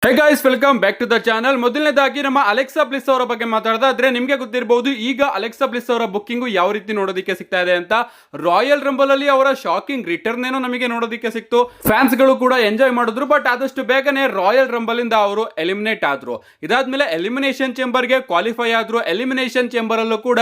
Hey guys, welcome back to the channel. ಮೊದಲನೇದಾಗಿ ನಮ್ಮ Alexa bliss ಅವರ ಬಗ್ಗೆ ಮಾತಾಡೋದಾದ್ರೆ ನಿಮಗೆ ಗೊತ್ತಿರಬಹುದು, ಈಗ ಅಲೆಕ್ಸಾ ಬ್ಲಿಸ್ ಅವರ ಬುಕ್ಕಿಂಗ್ ಯಾವ ರೀತಿ ನೋಡೋದಕ್ಕೆ ಸಿಗ್ತಾ ಇದೆ ಅಂತ. ರಾಯಲ್ ರಂಬಲ್ ಅಲ್ಲಿ ಅವರ ಶಾಕಿಂಗ್ ರಿಟರ್ನ್ ಏನೋ ನಮಗೆ ನೋಡೋದಕ್ಕೆ ಸಿಕ್ತು. ಫ್ಯಾನ್ಸ್ ಗಳು ಕೂಡ ಎಂಜಾಯ್ ಮಾಡಿದ್ರು. ಬಟ್ ಆದಷ್ಟು ಬೇಗನೆ ರಾಯಲ್ ರಂಬಲ್ ಇಂದ ಅವರು ಎಲಿಮಿನೇಟ್ ಆದ್ರು. ಇದಾದ್ಮೇಲೆ ಎಲಿಮಿನೇಷನ್ ಚೇಂಬರ್ ಗೆ ಕ್ವಾಲಿಫೈ ಆದ್ರು. ಎಲಿಮಿನೇಷನ್ ಚೇಂಬರ್ ಅಲ್ಲೂ ಕೂಡ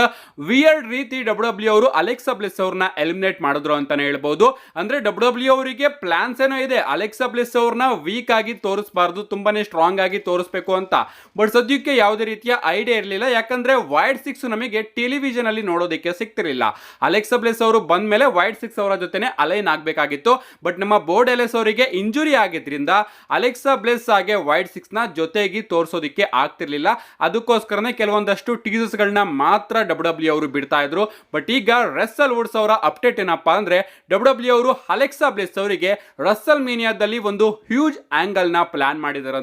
ವಿಯರ್ಡ್ ರೀತಿ ಡಬ್ಲ್ಯೂ ಅವರು ಅಲೆಕ್ಸಾ ಬ್ಲಿಸ್ ಅವ್ರನ್ನ ಎಲಿಮಿನೇಟ್ ಮಾಡಿದ್ರು ಅಂತಾನೆ ಹೇಳ್ಬಹುದು. ಅಂದ್ರೆ ಡಬ್ಲ್ಯೂ ಅವರಿಗೆ ಪ್ಲಾನ್ಸ್ ಏನೋ ಇದೆ, ಅಲೆಕ್ಸಾ ಬ್ಲಿಸ್ ಅವ್ರನ್ನ ವೀಕ್ ಆಗಿ ತೋರಿಸಬಾರ್ದು, ತುಂಬಾನೇ ಸ್ಟ್ರಾಂಗ್ ಆಗಿ ತೋರಿಸಬೇಕು ಅಂತ. ಬಟ್ ಸದ್ಯಕ್ಕೆ ಯಾವುದೇ ರೀತಿಯ ಐಡಿಯಾ ಇರಲಿಲ್ಲ, ಯಾಕಂದ್ರೆ ವೈಡ್ 6 ನಮಗೆ ಟೆಲಿವಿಷನ್ ಅಲ್ಲಿ ನೋಡೋದಕ್ಕೆ ಸಿಗ್ತಿರಲಿಲ್ಲ. ಅಲೆಕ್ಸಾ ಬ್ಲಿಸ್ ಅವರು ಬಂದ ಮೇಲೆ ವೈಡ್ 6 ಅವರ ಜೊತೆನೆ ಅಲೈನ್ ಆಗಬೇಕಾಗಿತ್ತು. ಬಟ್ ನಮ್ಮ ಬೋರ್ಡ್ ಎಲೆಸ್ ಅವರಿಗೆ ಇಂಜುರಿ ಆಗಿದ್ರಿಂದ ಅಲೆಕ್ಸಾ ಬ್ಲಿಸ್ ಹಾಗೆ ವೈಡ್ 6 ನ ಜೊತೆಗೆ ತೋರಿಸೋದಕ್ಕೆ ಆಗ್ತಿರ್ಲಿಲ್ಲ. ಅದಕ್ಕೋಸ್ಕರನೇ ಕೆಲವೊಂದಷ್ಟು ಟೀಸರ್ಸ್ ಗಳನ್ನ ಮಾತ್ರ ಡಬ್ಲ್ಯೂ ಅವರು ಬಿಡ್ತಾ ಇದ್ರು. ಬಟ್ ಈಗ ರಸಲ್ ವುಡ್ಸ್ ಅವರ ಅಪ್ಡೇಟ್ ಏನಪ್ಪಾ ಅಂದ್ರೆ, ಡಬ್ಲ್ಯೂ ಅವರು ಅಲೆಕ್ಸಾ ಬ್ಲಿಸ್ ಅವರಿಗೆ ರಸಲ್ ಮೀನಿಯಾದಲ್ಲಿ ಒಂದು ಹ್ಯೂಜ್ ಆಂಗಲ್ ನ ಪ್ಲಾನ್ ಮಾಡಿದಾರಂತೆ.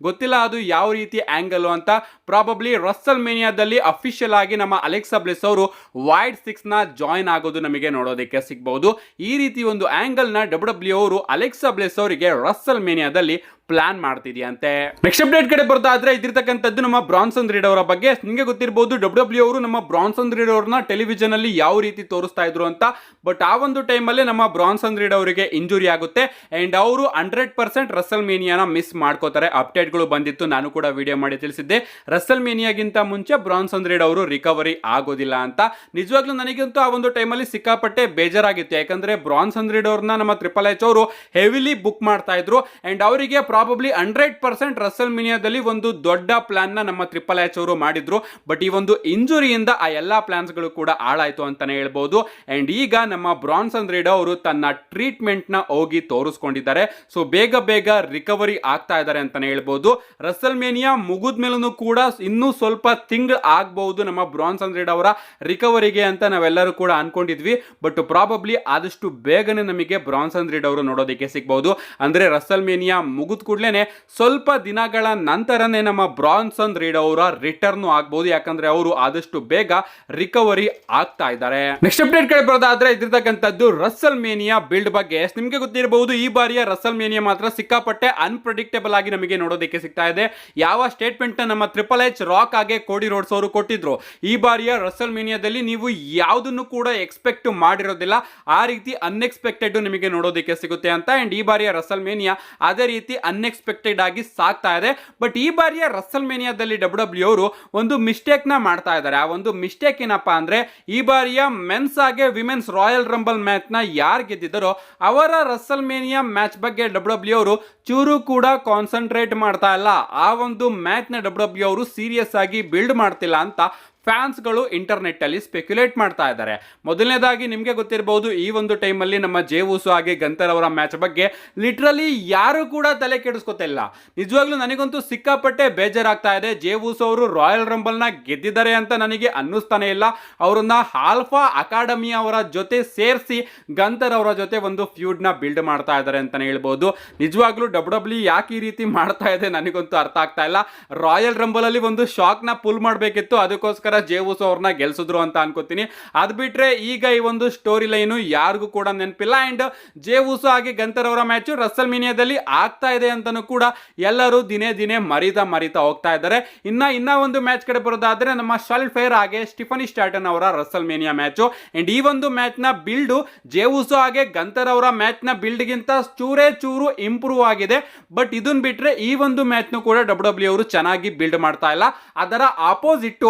ಗೊತ್ತಿಲ್ಲ ಅದು ಯಾವ ರೀತಿ ಆಂಗಲ್ ಅಂತ. ಪ್ರಾಬಬ್ಲಿ ರಸಲ್ ಮೇನಿಯಾದಲ್ಲಿ ಅಫಿಷಿಯಲ್ ಆಗಿ ನಮ್ಮ ಅಲೆಕ್ಸಾ ಬ್ಲಿಸ್ ಅವರು ವೈಡ್ 6 ನ ಜಾಯಿನ್ ಆಗೋದು ನಮಗೆ ನೋಡೋದಕ್ಕೆ ಸಿಗಬಹುದು. ಈ ರೀತಿ ಒಂದು ಆಂಗಲ್ ನ ಡಬ್ಲ್ಯೂ ಅವರು ಅಲೆಕ್ಸಾ ಬ್ಲಿಸ್ ಅವರಿಗೆ ರಸಲ್ ಮೇನಿಯಾದಲ್ಲಿ ಪ್ಲಾನ್ ಮಾಡ್ತಿದ್ಯಂತೆ. ನೆಕ್ಸ್ಟ್ ಅಪ್ಡೇಟ್ ಕಡೆ ಬರ್ತಾ ಇದ್ರೆ ಇದಿರ್ತಕ್ಕಂಥದ್ದು ನಮ್ಮ ಬ್ರಾನ್ಸನ್ ರೀಡ್ ಅವರ ಬಗ್ಗೆ. ನಿಮಗೆ ಗೊತ್ತಿರಬಹುದು, ಡಬ್ಲ್ಯೂ ಅವರು ನಮ್ಮ ಬ್ರಾನ್ಸನ್ ರೀಡ್ ಅವ್ರನ್ನ ಟೆಲಿವಿಷನ್ ಅಲ್ಲಿ ಯಾವ ರೀತಿ ತೋರಿಸ್ತಾ ಇದ್ರು ಅಂತ. ಬಟ್ ಆ ಒಂದು ಟೈಮ್ ಅಲ್ಲಿ ನಮ್ಮ ಬ್ರಾನ್ಸನ್ ರೀಡ್ ಅವರಿಗೆ ಇಂಜುರಿ ಆಗುತ್ತೆ ಅಂಡ್ ಅವರು 100% ರಸಲ್ ಮೇನಿಯಾನ ಮಿಸ್ ಮಾಡ್ಕೋತಾರೆ. ಅಪ್ಡೇಟ್ ಗಳು ಬಂದಿತ್ತು, ನಾನು ಕೂಡ ವಿಡಿಯೋ ಮಾಡಿ ತಿಳಿಸಿದ್ದೆ. ರಸಲ್ ಮೇನಿಯಾಗಿಂತ ಮುಂಚೆ ಬ್ರಾನ್ಸನ್ ರೀಡ್ ಅವರು ರಿಕವರಿ ಆಗೋದಿಲ್ಲ ಅಂತ. ನಿಜವಾಗ್ಲೂ ನನಗಂತೂ ಆ ಒಂದು ಟೈಮ್ ಅಲ್ಲಿ ಸಿಕ್ಕಾಪಟ್ಟೆ ಬೇಜಾರಾಗಿತ್ತು, ಯಾಕಂದ್ರೆ ಬ್ರಾನ್ಸನ್ ರೀಡ್ ಅವ್ರನ್ನ ನಮ್ಮ ಟ್ರಿಪಲ್ ಎಚ್ ಅವರು ಹೆವಿಲಿ ಬುಕ್ ಮಾಡ್ತಾ ಇದ್ರು ಅಂಡ್ ಅವರಿಗೆ ಪ್ರಾಬಬ್ಲಿ 100% ರಸಲ್ ಮೇನಿಯಾದಲ್ಲಿ ಒಂದು ದೊಡ್ಡ ಪ್ಲಾನ್ ನ ನಮ್ಮ ಟ್ರಿಪಲ್ ಎಚ್ ಅವರು ಮಾಡಿದ್ರು. ಬಟ್ ಈ ಒಂದು ಇಂಜುರಿಯಿಂದ ಆ ಎಲ್ಲಾ ಪ್ಲಾನ್ಸ್ ಗಳು ಕೂಡ ಹಾಳಾಯ್ತು ಅಂತಾನೆ ಹೇಳ್ಬಹುದು. ಅಂಡ್ ಈಗ ನಮ್ಮ ಬ್ರಾನ್ಸನ್ ರೀಡ್ ಅವರು ತನ್ನ ಟ್ರೀಟ್ಮೆಂಟ್ ನ ಹೋಗಿ ತೋರಿಸ್ಕೊಂಡಿದ್ದಾರೆ. ಸೊ ಬೇಗ ಬೇಗ ರಿಕವರಿ ಆಗ್ತಾ ಇದ್ದಾರೆ ಅಂತಾನೆ ಹೇಳ್ಬಹುದು. ರಸಲ್ ಮೇನಿಯಾ ಮುಗಿದ ಮೇಲೂ ಕೂಡ ಇನ್ನೂ ಸ್ವಲ್ಪ ತಿಂಗಳು ಆಗಬಹುದು ನಮ್ಮ ಬ್ರಾನ್ಸನ್ ರೀಡ್ ಅವರ ರಿಕವರಿಗೆ ಅಂತ ನಾವೆಲ್ಲರೂ ಕೂಡ ಅನ್ಕೊಂಡಿದ್ವಿ. ಬಟ್ ಪ್ರಾಬಬ್ಲಿ ಆದಷ್ಟು ಬೇಗನೆ ನಮಗೆ ಬ್ರಾನ್ಸನ್ ರೀಡ್ ಅವರು ನೋಡೋದಕ್ಕೆ ಸಿಗಬಹುದು. ಅಂದ್ರೆ ರಸಲ್ ಮೇನಿಯಾ ಮುಗಿದ ಕೂಡಲೇ ಸ್ವಲ್ಪ ದಿನಗಳ ನಂತರನೇ ನಮ್ಮ ಬ್ರಾನ್ಸನ್ ರೀಡ್ ಅವರ ರಿಟರ್ನ್ ಆಗಬಹುದು, ಯಾಕಂದ್ರೆ ಅವರು ಆದಷ್ಟು ಬೇಗ ರಿಕವರಿ ಆಗ್ತಾ ಇದ್ದಾರೆ. ನೆಕ್ಸ್ಟ್ ಅಪ್ಡೇಟ್ ಕಡೆ ಬರೋದಾದ್ರೆ ಇದಿರ್ತಕ್ಕಂಥದ್ದು ರಸಲ್ ಮೇನಿಯಾ ಬಿಲ್ಡ್ ಬಗ್ಗೆ. ನಿಮಗೆ ಗೊತ್ತಿರಬಹುದು, ಈ ಬಾರಿಯ ರಸಲ್ ಮೇನಿಯಾ ಮಾತ್ರ ಸಿಕ್ಕಾಪಟ್ಟೆ ಅನ್ಪ್ರೆಡಿಕ್ಟೇಬಲ್ ಆಗಿ ನಮಗೆ ನೋಡೋದಕ್ಕೆ ಸಿಗ್ತಾ ಇದೆ. ಯಾವ ಸ್ಟೇಟ್ಮೆಂಟ್ ನಮ್ಮ ಟ್ರಿಪಲ್ ಎಚ್ ರಾಕ್ ಆಗಿ ಕೋಡಿ ರೋಡ್ಸ್ ಅವರು ಕೊಟ್ಟಿದ್ರು, ಈ ಬಾರಿಯ ರಸಲ್ ಮೇನಿಯಾದಲ್ಲಿ ನೀವು ಯಾವುದನ್ನು ಕೂಡ ಎಕ್ಸ್ಪೆಕ್ಟ್ ಮಾಡಿರೋದಿಲ್ಲ, ಆ ರೀತಿ ಅನ್ಎಕ್ಸ್ಪೆಕ್ಟೆಡ್ ನಿಮಗೆ ನೋಡೋದಕ್ಕೆ ಸಿಗುತ್ತೆ ಅಂತ. ಅಂಡ್ ಈ ಬಾರಿಯ ರಸಲ್ ಮೇನಿಯಾ ಅದೇ ರೀತಿ ಅನ್ಎಕ್ಸ್ಪೆಕ್ಟೆಡ್ ಆಗಿ ಸಾಕ್ತಾ ಇದೆ. ಬಟ್ ಈ ಬಾರಿಯ ರಸಲ್ ಮೇನಿಯಾದಲ್ಲಿ ಡಬ್ಲ್ಯೂ ಅವರು ಒಂದು ಮಿಸ್ಟೇಕ್ ನ ಮಾಡ್ತಾ ಇದ್ದಾರೆ. ಆ ಒಂದು ಮಿಸ್ಟೇಕ್ ಏನಪ್ಪಾ ಅಂದ್ರೆ, ಈ ಬಾರಿಯ ಮೆನ್ಸ್ ಹಾಗೆ ವಿಮೆನ್ಸ್ ರಾಯಲ್ ರಂಬಲ್ ಮ್ಯಾಚ್ ನ ಯಾರು ಗೆದ್ದಿದ್ದಾರೋ ಅವರ ರಸಲ್ ಮೇನಿಯಾ ಮ್ಯಾಚ್ ಬಗ್ಗೆ ಡಬ್ಲ್ಯೂ ಅವರು ಚೂರು ಕೂಡ ಕಾನ್ಸಂಟ್ರೇಟ್ ಮಾಡ್ತಾ ಇಲ್ಲ. ಆ ಒಂದು ಮ್ಯಾಚ್ ನ ಡಬ್ಲ್ಯೂ ಅವರು ಸೀರಿಯಸ್ ಆಗಿ ಬಿಲ್ಡ್ ಮಾಡ್ತಿಲ್ಲ ಅಂತ ಫ್ಯಾನ್ಸ್ ಗಳು ಇಂಟರ್ನೆಟ್ ಅಲ್ಲಿ ಸ್ಪೆಕ್ಯುಲೇಟ್ ಮಾಡ್ತಾ ಇದ್ದಾರೆ. ಮೊದಲನೇದಾಗಿ ನಿಮಗೆ ಗೊತ್ತಿರಬಹುದು, ಈ ಒಂದು ಟೈಮ್ ಅಲ್ಲಿ ನಮ್ಮ ಜೇ ಉಸೋ ಹಾಗೆ ಗಂತರ್ ಅವರ ಮ್ಯಾಚ್ ಬಗ್ಗೆ ಲಿಟ್ರಲಿ ಯಾರು ಕೂಡ ತಲೆ ಕೆಡಿಸ್ಕೊತಿಲ್ಲ. ನಿಜವಾಗ್ಲೂ ನನಗಂತೂ ಸಿಕ್ಕಾಪಟ್ಟೆ ಬೇಜಾರಾಗ್ತಾ ಇದೆ. ಜೇ ಉಸೋ ಅವರು ರಾಯಲ್ ರಂಬಲ್ ನ ಗೆದ್ದಿದ್ದಾರೆ ಅಂತ ನನಗೆ ಅನ್ನಿಸ್ತಾನೆ ಇಲ್ಲ. ಅವರನ್ನ ಆಲ್ಫಾ ಅಕಾಡೆಮಿ ಅವರ ಜೊತೆ ಸೇರಿಸಿ ಗಂತರ್ ಅವರ ಜೊತೆ ಒಂದು ಫ್ಯೂಡ್ ನ ಬಿಲ್ಡ್ ಮಾಡ್ತಾ ಇದ್ದಾರೆ ಅಂತಾನೆ ಹೇಳ್ಬಹುದು. ನಿಜವಾಗ್ಲೂ ಡಬ್ಲ್ಯೂ ಯಾಕೆ ಈ ರೀತಿ ಮಾಡ್ತಾ ಇದೆ ನನಗಂತೂ ಅರ್ಥ ಆಗ್ತಾ ಇಲ್ಲ. ರಾಯಲ್ ರಂಬಲ್ ಅಲ್ಲಿ ಒಂದು ಶಾಕ್ ನ ಪುಲ್ ಮಾಡಬೇಕಿತ್ತು, ಅದಕ್ಕೋಸ್ಕರ ಜೇ ಉಸೋ ಅವ್ರನ್ನ ಗೆಲ್ಸಿದ್ರು ಅಂತ ಅನ್ಕೋತೀನಿ. ಅದ್ ಬಿಟ್ರೆ ಈಗ ಈ ಒಂದು ಸ್ಟೋರಿ ಲೈನ್ ಯಾರಿಗೂ ಕೂಡ ನೆನಪಿಲ್ಲ. ಅಂಡ್ ಜೇ ಉಸೋ ಹಾಗೆ ಗಂತರ್ ಅವರ ಮ್ಯಾಚ್ ರಸಲ್ ಮೇನಿಯಾದಲ್ಲಿ ಆಗ್ತಾ ಇದೆ ಅಂತಾನೂ ಕೂಡ ಎಲ್ಲರೂ ದಿನೇ ದಿನೇ ಮರಿತಾ ಹೋಗ್ತಾ ಇದ್ದಾರೆ. ಇನ್ನ ಒಂದು ಮ್ಯಾಚ್ ಕಡೆ ಬರೋದಾದ್ರೆ ನಮ್ಮ ಶರ್ಲ್ ಫೇರ್ ಹಾಗೆ ಸ್ಟಿಫನಿ ಸ್ಟಾರ್ಟನ್ ಅವರ ರಸಲ್ ಮೇನಿಯಾ ಮ್ಯಾಚ್. ಅಂಡ್ ಈ ಒಂದು ಮ್ಯಾಚ್ ನ ಬಿಲ್ಡ್ ಜೇ ಉಸೋ ಹಾಗೆ ಗಂತರ್ ಅವರ ಮ್ಯಾಚ್ ನ ಬಿಲ್ಡ್ ಗಿಂತ ಚೂರು ಇಂಪ್ರೂವ್ ಆಗಿದೆ. ಬಟ್ ಇದನ್ ಬಿಟ್ರೆ ಈ ಒಂದು ಮ್ಯಾಚ್ ನು ಕೂಡ ಡಬ್ಲ್ಯೂ ಅವರು ಚೆನ್ನಾಗಿ ಬಿಲ್ಡ್ ಮಾಡ್ತಾ ಇಲ್ಲ. ಅದರ ಆಪೋಸಿಟ್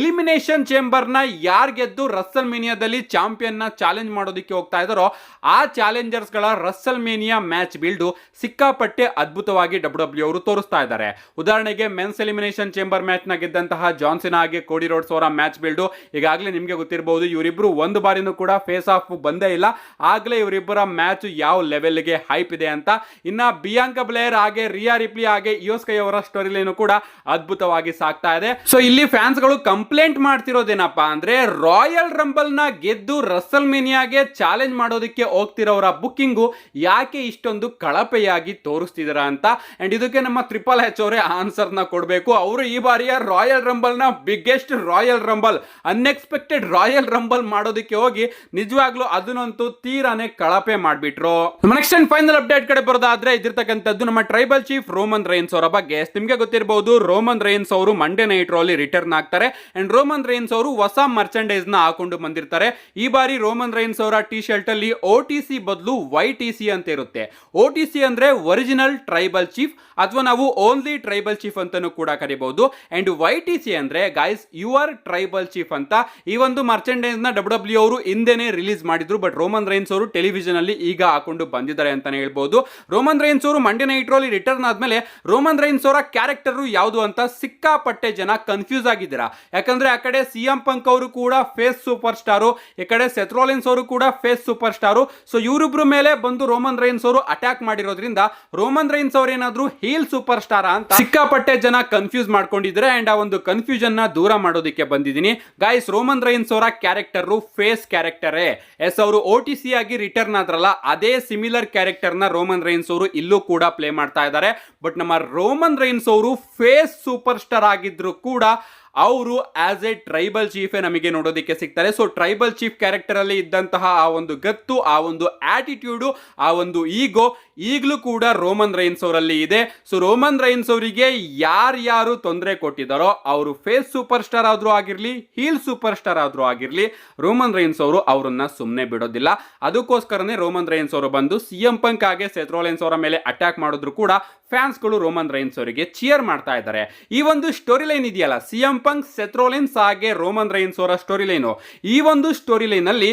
ಎಲಿಮಿನೇಷನ್ ಚೇಂಬರ್ ನ ಯಾರ್ ಗೆದ್ದು ರಸಲ್ ಮೇನಿಯಾದಲ್ಲಿ ಚಾಂಪಿಯನ್ ನ ಚಾಲೆಂಜ್ ಮಾಡೋದಕ್ಕೆ ಹೋಗ್ತಾ ಇದ್ದಾರೋ ಆ ಚಾಲೆಂಜರ್ಸ್ ಗಳ ರಸಲ್ ಮೇನಿಯಾ ಮ್ಯಾಚ್ ಬಿಲ್ಡ್ ಸಿಕ್ಕಾಪಟ್ಟೆ ಅದ್ಭುತವಾಗಿ ಡಬ್ಲ್ಯೂ ಅವರು ತೋರಿಸ್ತಾ ಇದ್ದಾರೆ. ಉದಾಹರಣೆಗೆ ಮೆನ್ಸ್ ಎಲಿಮಿನೇಷನ್ ಚೇಂಬರ್ ಮ್ಯಾಚ್ ನ ಗೆದ್ದಂತಹ ಜಾನ್ಸಿನಾ ಹಾಗೆ ಕೋಡಿ ರೋಡ್ಸ್ ಅವರ ಮ್ಯಾಚ್ ಬಿಲ್ಡ್ ಈಗಾಗಲೇ ನಿಮಗೆ ಗೊತ್ತಿರಬಹುದು. ಇವರಿಬ್ರು ಒಂದು ಬಾರಿನೂ ಕೂಡ ಫೇಸ್ ಆಫ್ ಬಂದೇ ಇಲ್ಲ, ಆಗ್ಲೇ ಇವರಿಬ್ಬರ ಮ್ಯಾಚ್ ಯಾವ ಲೆವೆಲ್ ಗೆ ಹೈಪ್ ಇದೆ ಅಂತ. ಇನ್ನ ಬಿಯಾಂಕಾ ಬ್ಲೇರ್ ಹಾಗೆ ರಿಯಾ ರಿಪ್ಲಿ ಹಾಗೆ ಇಯೋ ಸ್ಕೈ ಅವರ ಸ್ಟೋರಿ ಲೈನ್ ಕೂಡ ಅದ್ಭುತವಾಗಿ ಸಾಗ್ತಾ ಇದೆ. ಸೊ ಇಲ್ಲಿ ಫ್ಯಾನ್ಸ್ ಗಳು ಕಂಪ್ಲೀಟ್ ಕಂಪ್ಲೇಂಟ್ ಮಾಡ್ತಿರೋದೇನಪ್ಪ ಅಂದ್ರೆ ರಾಯಲ್ ರಂಬಲ್ ನ ಗೆದ್ದು ರಸಲ್ ಮೇನಿಯಾಗೆ ಚಾಲೆಂಜ್ ಮಾಡೋದಕ್ಕೆ ಹೋಗ್ತಿರೋರ ಬುಕ್ಕಿಂಗು ಯಾಕೆ ಇಷ್ಟೊಂದು ಕಳಪೆಯಾಗಿ ತೋರಿಸ್ತಿದಾರ ಅಂತ. ಅಂಡ್ ಇದಕ್ಕೆ ನಮ್ಮ ಟ್ರಿಪಲ್ ಎಚ್ ಅವರೇ ಆನ್ಸರ್ ನ ಕೊಡಬೇಕು. ಅವರು ಈ ಬಾರಿಯ ರಾಯಲ್ ರಂಬಲ್ ನ biggest royal rumble, unexpected royal rumble ಮಾಡೋದಕ್ಕೆ ಹೋಗಿ ನಿಜವಾಗ್ಲೂ ಅದನ್ನಂತೂ ತೀರಾನೇ ಕಳಪೆ ಮಾಡ್ಬಿಟ್ರು. ನೆಕ್ಸ್ಟ್ ಅಂಡ್ ಫೈನಲ್ ಅಪ್ಡೇಟ್ ಕಡೆ ಬರೋದಾದ್ರೆ ಇದಿರ್ತಕ್ಕಂಥದ್ದು ನಮ್ಮ ಟ್ರೈಬಲ್ ಚೀಫ್ ರೋಮನ್ ರೈನ್ಸ್ ಅವರ ಬಗ್ಗೆ. ನಿಮ್ಗೆ ಗೊತ್ತಿರಬಹುದು, ರೋಮನ್ ರೈನ್ಸ್ ಅವರು ಮಂಡೇ ನೈಟ್ ರೋ ಅಲ್ಲಿ ರಿಟರ್ನ್ ಆಗ್ತಾರೆ. ಅಂಡ್ ರೋಮನ್ ರೈನ್ಸ್ ಅವರು ಹೊಸ ಮರ್ಚೆಂಡೈಸ್ ನ ಹಾಕೊಂಡು ಬಂದಿರ್ತಾರೆ. ಈ ಬಾರಿ ರೋಮನ್ ರೈನ್ಸ್ ಅವರ ಟಿ ಶರ್ಟ್ ಅಲ್ಲಿ OTC ಬದಲು YTC ಅಂತ ಇರುತ್ತೆ. OTC ಅಂದ್ರೆ ಒರಿಜಿನಲ್ ಟ್ರೈಬಲ್ ಚೀಫ್ ಅಥವಾ ನಾವು ಓನ್ಲಿ ಟ್ರೈಬಲ್ ಚೀಫ್ ಅಂತಾನೂ ಕೂಡ ಕರಿಬಹುದು. ಅಂಡ್ YTC ಅಂದ್ರೆ ಗೈಸ್ ಯುವರ್ ಟ್ರೈಬಲ್ ಚೀಫ್ ಅಂತ. ಈ ಒಂದು ಮರ್ಚೆಂಡೈಸ್ ನ WWE ಅವರು ಹಿಂದೆನೆ ರಿಲೀಸ್ ಮಾಡಿದ್ರು, ಬಟ್ ರೋಮನ್ ರೈನ್ಸ್ ಅವರು ಟೆಲಿವಿಷನ್ ಅಲ್ಲಿ ಈಗ ಹಾಕೊಂಡು ಬಂದಿದ್ದಾರೆ ಅಂತಾನೆ ಹೇಳ್ಬಹುದು. ರೋಮನ್ ರೈನ್ಸ್ ಅವರು ಮಂಡೇ ನೈಟ್ ರೋ ಅಲ್ಲಿ ರಿಟರ್ನ್ ಆದ್ಮೇಲೆ ರೋಮನ್ ರೈನ್ಸ್ ಅವರ ಕ್ಯಾರೆಕ್ಟರ್ ಯಾವುದು ಅಂತ ಸಿಕ್ಕಾಪಟ್ಟೆ ಜನ ಕನ್ಫ್ಯೂಸ್ ಆಗಿದ್ದೀರಾ. ಯಾಕಂದ್ರೆ ಆ ಕಡೆ CM ಪಂಕ್ ಅವರು ಕೂಡ ಫೇಸ್ ಸೂಪರ್ ಸ್ಟಾರು, ಈ ಕಡೆ ಸೆತ್ ರೋಲಿನ್ಸ್ ಅವರು ಕೂಡ ಫೇಸ್ ಸೂಪರ್ ಸ್ಟಾರು. ಸೊ ಇವರಿಬ್ರು ಮೇಲೆ ಬಂದು ರೋಮನ್ ರೈನ್ಸ್ ಅವರು ಅಟ್ಯಾಕ್ ಮಾಡಿರೋದ್ರಿಂದ ರೋಮನ್ ರೈನ್ಸ್ ಅವರು ಏನಾದ್ರು ಹೀಲ್ ಸೂಪರ್ ಸ್ಟಾರ್ ಅಂತ ಸಿಕ್ಕಾಪಟ್ಟೆ ಜನ ಕನ್ಫ್ಯೂಸ್ ಮಾಡ್ಕೊಂಡಿದ್ರೆ. ಅಂಡ್ ಆ ಒಂದು ಕನ್ಫ್ಯೂಷನ್ ನ ದೂರ ಮಾಡೋದಕ್ಕೆ ಬಂದಿದ್ದೀನಿ ಗೈಸ್. ರೋಮನ್ ರೈನ್ಸ್ ಅವರ ಕ್ಯಾರೆಕ್ಟರ್ ಫೇಸ್ ಕ್ಯಾರೆಕ್ಟರೇ. ಎಸ್, ಅವರು OTC ಆಗಿ ರಿಟರ್ನ್ ಆದ್ರಲ್ಲ, ಅದೇ ಸಿಮಿಲರ್ ಕ್ಯಾರೆಕ್ಟರ್ ನ ರೋಮನ್ ರೈನ್ಸ್ ಅವರು ಇಲ್ಲೂ ಕೂಡ ಪ್ಲೇ ಮಾಡ್ತಾ ಇದ್ದಾರೆ. ಬಟ್ ನಮ್ಮ ರೋಮನ್ ರೈನ್ಸ್ ಅವರು ಫೇಸ್ ಸೂಪರ್ ಸ್ಟಾರ್ ಆಗಿದ್ರು ಕೂಡ ಅವರು ಆಸ್ ಎ ಟ್ರೈಬಲ್ ಚೀಫೇ ನಮಗೆ ನೋಡೋದಕ್ಕೆ ಸಿಗ್ತಾರೆ. ಸೊ ಟ್ರೈಬಲ್ ಚೀಫ್ ಕ್ಯಾರೆಕ್ಟರ್ ಅಲ್ಲಿ ಇದ್ದಂತಹ ಆ ಒಂದು ಗತ್ತು, ಆ ಒಂದು ಆಟಿಟ್ಯೂಡು, ಆ ಒಂದು ಈಗೋ ಈಗಲೂ ಕೂಡ ರೋಮನ್ ರೈನ್ಸ್ ಅವರಲ್ಲಿ ಇದೆ. ಸೊ ರೋಮನ್ ರೈನ್ಸ್ ಅವರಿಗೆ ಯಾರ್ಯಾರು ತೊಂದರೆ ಕೊಟ್ಟಿದ್ದಾರೋ, ಅವರು ಫೇಸ್ ಸೂಪರ್ ಸ್ಟಾರ್ ಆದ್ರೂ ಆಗಿರ್ಲಿ, ಹೀಲ್ ಸೂಪರ್ ಸ್ಟಾರ್ ಆದ್ರೂ ಆಗಿರ್ಲಿ, ರೋಮನ್ ರೈನ್ಸ್ ಅವರು ಅವರನ್ನ ಸುಮ್ಮನೆ ಬಿಡೋದಿಲ್ಲ. ಅದಕ್ಕೋಸ್ಕರನೇ ರೋಮನ್ ರೈನ್ಸ್ ಅವರು ಬಂದು CM ಪಂಕ್ ಹಾಗೆ ಸೆತ್ ರೋಲಿನ್ಸ್ ಅವರ ಮೇಲೆ ಅಟ್ಯಾಕ್ ಮಾಡಿದ್ರು ಕೂಡ ಫ್ಯಾನ್ಸ್ಗಳು ರೋಮನ್ ರೈನ್ಸ್ ಅವರಿಗೆ ಚಿಯರ್ ಮಾಡ್ತಾ ಇದ್ದಾರೆ. ಈ ಒಂದು ಸ್ಟೋರಿ ಲೈನ್ ಇದೆಯಲ್ಲ, CM ಪಂಕ್, ಸೆತ್ ರೋಲಿನ್ಸ್ ಹಾಗೆ ರೋಮನ್ ರೈನ್ಸ್ ಅವರ ಸ್ಟೋರಿ ಲೈನು, ಈ ಒಂದು ಸ್ಟೋರಿ ಲೈನ್ ಅಲ್ಲಿ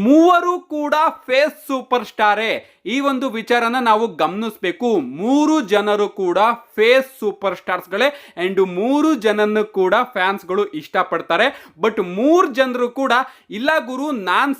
ಮೂವರು ಕೂಡ ಫೇಸ್ ಸೂಪರ್ ಸ್ಟಾರೇ. ಈ ಒಂದು ವಿಚಾರನ ನಾವು ಗಮನಿಸಬೇಕು. ಮೂರು ಜನರು ಕೂಡ ಫೇಸ್ ಸೂಪರ್ ಸ್ಟಾರ್ಸ್ಗಳೇ. ಅಂಡ್ ಮೂರು ಜನನ್ನು ಕೂಡ ಫ್ಯಾನ್ಸ್ಗಳು ಇಷ್ಟಪಡ್ತಾರೆ. ಬಟ್ ಮೂರು ಜನರು ಕೂಡ ಇಲ್ಲ ಗುರು ನಾನ್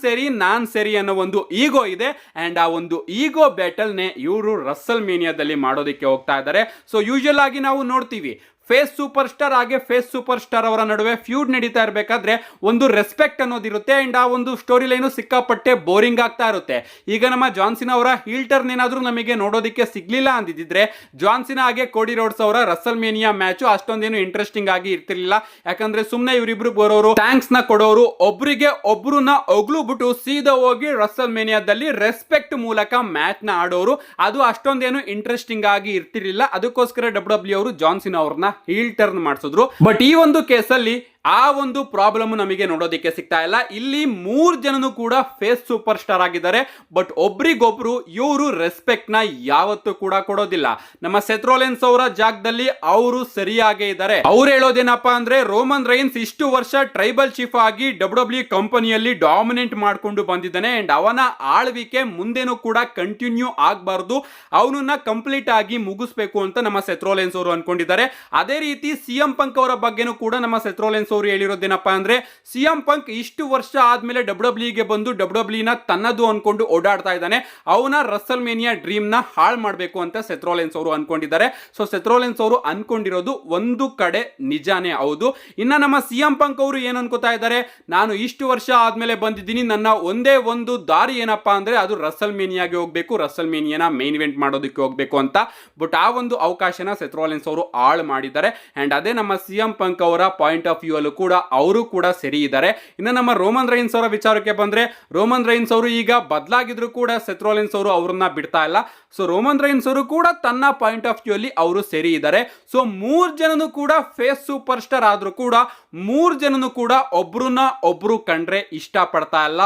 ಸರಿ ಅನ್ನೋ ಒಂದು ಈಗೋ ಇದೆ. ಅಂಡ್ ಆ ಒಂದು ಈಗೋ ಬ್ಯಾಟಲ್ನೇ ಇವರು ರಸಲ್ ಮೇನಿಯಾದಲ್ಲಿ ಮಾಡೋದಕ್ಕೆ ಹೋಗ್ತಾ ಇದ್ದಾರೆ. ಸೊ ಯೂಶುವಲ್ ಆಗಿ ನಾವು ನೋಡ್ತೀವಿ, ಫೇಸ್ ಸೂಪರ್ ಸ್ಟಾರ್ ಹಾಗೆ ಫೇಸ್ ಸೂಪರ್ ಸ್ಟಾರ್ ಅವರ ನಡುವೆ ಫ್ಯೂಡ್ ನಡೀತಾ ಇರಬೇಕಾದ್ರೆ ಒಂದು ರೆಸ್ಪೆಕ್ಟ್ ಅನ್ನೋದಿರುತ್ತೆ. ಅಂಡ್ ಆ ಒಂದು ಸ್ಟೋರಿ ಲೈನು ಸಿಕ್ಕಾಪಟ್ಟೆ ಬೋರಿಂಗ್ ಆಗ್ತಾ ಇರುತ್ತೆ. ಈಗ ನಮ್ಮ ಜಾನ್ಸಿನಾ ಅವರ ಹೀಲ್ ಟರ್ನ್ ಏನಾದರೂ ನಮಗೆ ನೋಡೋದಕ್ಕೆ ಸಿಗ್ಲಿಲ್ಲ ಅಂದಿದ್ರೆ, ಜಾನ್ಸಿನಾ ಹಾಗೆ ಕೋಡಿ ರೋಡ್ಸ್ ಅವರ ರಸಲ್ ಮೇನಿಯಾ ಮ್ಯಾಚು ಅಷ್ಟೊಂದೇನು ಇಂಟ್ರೆಸ್ಟಿಂಗ್ ಆಗಿ ಇರ್ತಿರ್ಲಿಲ್ಲ. ಯಾಕಂದ್ರೆ ಸುಮ್ಮನೆ ಇವರಿಬ್ರು ಬರೋರು, ಥ್ಯಾಂಕ್ಸ್ ನ ಕೊಡೋರು, ಒಬ್ರಿಗೆ ಒಬ್ರನ್ನ ಒಗ್ಲು ಬಿಟ್ಟು ಸೀದಾ ಹೋಗಿ ರಸಲ್ ಮೇನಿಯಾದಲ್ಲಿ ರೆಸ್ಪೆಕ್ಟ್ ಮೂಲಕ ಮ್ಯಾಚ್ ನ ಆಡೋರು. ಅದು ಅಷ್ಟೊಂದೇನು ಇಂಟ್ರೆಸ್ಟಿಂಗ್ ಆಗಿ ಇರ್ತಿರ್ಲಿಲ್ಲ. ಅದಕ್ಕೋಸ್ಕರ WWE ಅವರು ಜಾನ್ಸಿನಾ ಅವ್ರನ್ನ ಹೀಲ್ ಟರ್ನ್ ಮಾಡಿಸಿದ್ರು. ಬಟ್ ಈ ಒಂದು ಕೇಸಲ್ಲಿ ಆ ಒಂದು ಪ್ರಾಬ್ಲಮ್ ನಮಗೆ ನೋಡೋದಕ್ಕೆ ಸಿಗ್ತಾ ಇಲ್ಲ. ಇಲ್ಲಿ ಮೂರು ಜನನು ಕೂಡ ಫೇಸ್ ಸೂಪರ್ ಸ್ಟಾರ್ ಆಗಿದ್ದಾರೆ. ಬಟ್ ಒಬ್ರಿಗೊಬ್ರು ಇವರು ರೆಸ್ಪೆಕ್ಟ್ ನ ಯಾವತ್ತೂ ಕೂಡ ಕೊಡೋದಿಲ್ಲ. ನಮ್ಮ ಸೆತ್ ರೋಲಿನ್ಸ್ ಅವರ ಜಾಗದಲ್ಲಿ ಅವರು ಸರಿಯಾಗೇ ಇದ್ದಾರೆ. ಅವ್ರು ಹೇಳೋದೇನಪ್ಪಾ ಅಂದ್ರೆ, ರೋಮನ್ ರೈನ್ಸ್ ಇಷ್ಟು ವರ್ಷ ಟ್ರೈಬಲ್ ಚೀಫ್ ಆಗಿ WWE ಕಂಪನಿಯಲ್ಲಿ ಡಾಮಿನೇಟ್ ಮಾಡ್ಕೊಂಡು ಬಂದಿದ್ದಾನೆ. ಅಂಡ್ ಅವನ ಆಳ್ವಿಕೆ ಮುಂದೇನು ಕೂಡ ಕಂಟಿನ್ಯೂ ಆಗಬಾರ್ದು, ಅವನನ್ನ ಕಂಪ್ಲೀಟ್ ಆಗಿ ಮುಗಿಸ್ಬೇಕು ಅಂತ ನಮ್ಮ ಸೆತ್ ರೋಲಿನ್ಸ್ ಅವರು ಅನ್ಕೊಂಡಿದ್ದಾರೆ. ಅದೇ ರೀತಿ CM ಪಂಕ್ ಅವರ ಬಗ್ಗೆನೂ ಕೂಡ ನಮ್ಮ ಸೆತ್ ರೋಲಿನ್ಸ್ ಅವರು ಹೇಳಿರೋದೇನಪ್ಪ ಅಂದ್ರೆ, CM ಪಂಕ್ ಇಷ್ಟು ವರ್ಷ ಆದ್ಮೇಲೆ WWE ಗೆ ಬಂದು WWE ನ ತನ್ನದು ಅನ್ಕೊಂಡು ಓಡಾಡ್ತಾ ಇದ್ದಾನೆ. ಅವನ ರಸಲ್ ಮೇನಿಯಾ ಡ್ರೀಮ್ ನ ಹಾಳು ಮಾಡಬೇಕು ಅಂತ ಸೆತ್ ರೋಲಿನ್ಸ್ ಅವರು ಅನ್ಕೊಂಡಿದ್ದಾರೆ. ಸೊ ಸೆತ್ ರೋಲಿನ್ಸ್ ಅವರು ಅನ್ಕೊಂಡಿರೋದು ಒಂದು ಕಡೆ ನಿಜಾನೇ ಹೌದು. ಇನ್ನ ನಮ್ಮ CM ಪಂಕ್ ಅವರು ಏನ್ ಅನ್ಕೋತಾ ಇದ್ದಾರೆ, ನಾನು ಇಷ್ಟು ವರ್ಷ ಆದ್ಮೇಲೆ ಬಂದಿದ್ದೀನಿ, ನನ್ನ ಒಂದೇ ಒಂದು ದಾರಿ ಏನಪ್ಪಾ ಅಂದ್ರೆ ಅದು ರಸಲ್ ಮೇನಿಯಾಗೆ ಹೋಗ್ಬೇಕು, ರಸಲ್ ಮೇನಿಯಾನ ಮೇನ್ ಇವೆಂಟ್ ಮಾಡೋದಕ್ಕೆ ಹೋಗ್ಬೇಕು ಅಂತ. ಬಟ್ ಆ ಒಂದು ಅವಕಾಶನ ಸೆತ್ ರೋಲಿನ್ಸ್ ಅವರು ಹಾಳು ಮಾಡಿದ್ದಾರೆ. ಅಂಡ್ ಅದೇ ನಮ್ಮ CM ಪಂಕ್ ಅವರ ಪಾಯಿಂಟ್ ಆಫ್ ವ್ಯೂ ಕೂಡ ಅವರು ಕೂಡ ಸರಿ ಇದ್ದಾರೆ. ಇನ್ನು ನಮ್ಮ ರೋಮನ್ ರೈನ್ಸ್ ಅವರ ವಿಚಾರಕ್ಕೆ ಬಂದ್ರೆ, ರೋಮನ್ ರೈನ್ಸ್ ಅವರು ಈಗ ಬದಲಾಗಿದ್ರು ಕೂಡ ಸೆತ್ ರೋಲಿನ್ಸ್ ಅವರು ಅವ್ರನ್ನ ಬಿಡ್ತಾ ಇಲ್ಲ. ಸೊ ರೋಮನ್ ರೈನ್ಸ್ ಅವರು ಕೂಡ ತನ್ನ ಪಾಯಿಂಟ್ ಆಫ್ ವ್ಯೂ ಅಲ್ಲಿ ಅವರು ಸರಿ ಇದ್ದಾರೆ. ಸೊ ಮೂರು ಜನನು ಕೂಡ ಫೇಸ್ ಸೂಪರ್ ಸ್ಟಾರ್ ಆದ್ರೂ ಕೂಡ ಮೂರು ಜನನು ಕೂಡ ಒಬ್ರನ್ನ ಒಬ್ರು ಕಂಡ್ರೆ ಇಷ್ಟ ಪಡ್ತಾ ಇಲ್ಲ,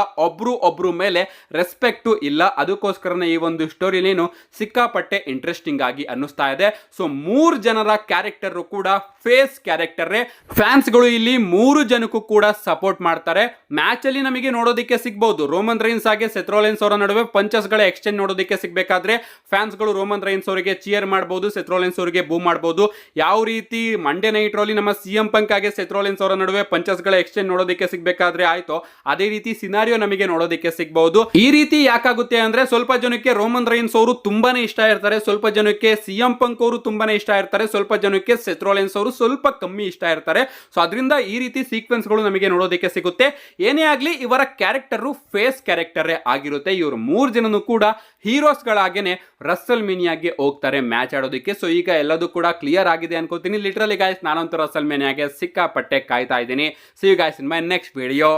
ಒಬ್ರು ಮೇಲೆ ರೆಸ್ಪೆಕ್ಟ್ ಇಲ್ಲ. ಅದಕ್ಕೋಸ್ಕರನೇ ಈ ಒಂದು ಸ್ಟೋರಿ ಲೈನು ಸಿಕ್ಕಾಪಟ್ಟೆ ಇಂಟ್ರೆಸ್ಟಿಂಗ್ ಆಗಿ ಅನ್ನಿಸ್ತಾ ಇದೆ. ಸೊ ಮೂರು ಜನರ ಕ್ಯಾರೆಕ್ಟರ್ ಕೂಡ ಫೇಸ್ ಕ್ಯಾರೆಕ್ಟರ್. ಫ್ಯಾನ್ಸ್ಗಳು ಇಲ್ಲಿ ಮೂರು ಜನಕ್ಕೂ ಕೂಡ ಸಪೋರ್ಟ್ ಮಾಡ್ತಾರೆ. ಮ್ಯಾಚ್ ಅಲ್ಲಿ ನಮಗೆ ನೋಡೋದಕ್ಕೆ ಸಿಗಬಹುದು, ರೋಮನ್ ರೈನ್ಸ್ ಹಾಗೆ ಸೆತ್ ರೋಲಿನ್ಸ್ ಅವರ ನಡುವೆ ಪಂಚಸ್ ಗಳ ಎಕ್ಸ್ಚೇಂಜ್ ನೋಡೋದಕ್ಕೆ ಸಿಗಬೇಕಾದ್ರೆ ಫ್ಯಾನ್ಸ್ಗಳು ರೋಮನ್ ರೈನ್ಸ್ ಅವರಿಗೆ ಚಿಯರ್ ಮಾಡಬಹುದು, ಸೆತ್ ರೋಲಿನ್ಸ್ ಅವರಿಗೆ ಬೂ ಮಾಡಬಹುದು. ಯಾವ ರೀತಿ ಮಂಡೇ ನೈಟ್ ರೋಲಿ ನಮ್ಮ CM ಪಂಕ್ ಹಾಗೆ ಸೆತ್ ರೋಲಿನ್ಸ್ ಅವರ ನಡುವೆ ಪಂಚಸ್ ಗಳ ಎಕ್ಸ್ಚೇಂಜ್ ನೋಡೋದಕ್ಕೆ ಸಿಗಬೇಕಾದ್ರೆ ಆಯ್ತು, ಅದೇ ರೀತಿ ಸಿನಾರಿಯೋ ನಮಗೆ ನೋಡೋದಕ್ಕೆ ಸಿಗಬಹುದು. ಈ ರೀತಿ ಯಾಕಾಗುತ್ತೆ ಅಂದ್ರೆ, ಸ್ವಲ್ಪ ಜನಕ್ಕೆ ರೋಮನ್ ರೈನ್ಸ್ ಅವರು ತುಂಬಾನೇ ಇಷ್ಟ ಇರ್ತಾರೆ, ಸ್ವಲ್ಪ ಜನಕ್ಕೆ CM ಪಂಕ್ ಅವರು ತುಂಬಾನೇ ಇಷ್ಟ ಇರ್ತಾರೆ, ಸ್ವಲ್ಪ ಜನಕ್ಕೆ ಸೆತ್ ರೋಲಿನ್ಸ್ ಅವರು ಸ್ವಲ್ಪ ಕಮ್ಮಿ ಇಷ್ಟ ಇರ್ತಾರೆ. ಸೊ ಅದರಿಂದ ಈ ರೀತಿ ಸೀಕ್ವೆನ್ಸ್ ಗಳು ನಮಗೆ ನೋಡೋದಕ್ಕೆ ಸಿಗುತ್ತೆ. ಏನೇ ಆಗ್ಲಿ ಇವರ ಕ್ಯಾರೆಕ್ಟರ್ ಫೇಸ್ ಕ್ಯಾರೆಕ್ಟರ್ ಆಗಿರುತ್ತೆ. ಇವರು 3 ಜನನು ಕೂಡ ಹೀರೋಸ್ ಗಳಾಗೇನೆ ರಸಲ್ ಮೇನಿಯಾಗೆ ಹೋಗ್ತಾರೆ ಮ್ಯಾಚ್ ಆಡೋದಕ್ಕೆ. ಸೊ ಈಗ ಎಲ್ಲದೂ ಕೂಡ ಕ್ಲಿಯರ್ ಆಗಿದೆ ಅನ್ಕೋತೀನಿ. ಲಿಟರಲಿ ಗಾಯ್ಸ್ ನಾನಂತೂ ರಸಲ್ ಮೇನಿಯಾಗೆ ಸಿಕ್ಕಾಪಟ್ಟೆ ಕಾಯ್ತಾ ಇದ್ದೀನಿ. See you guys in my next video.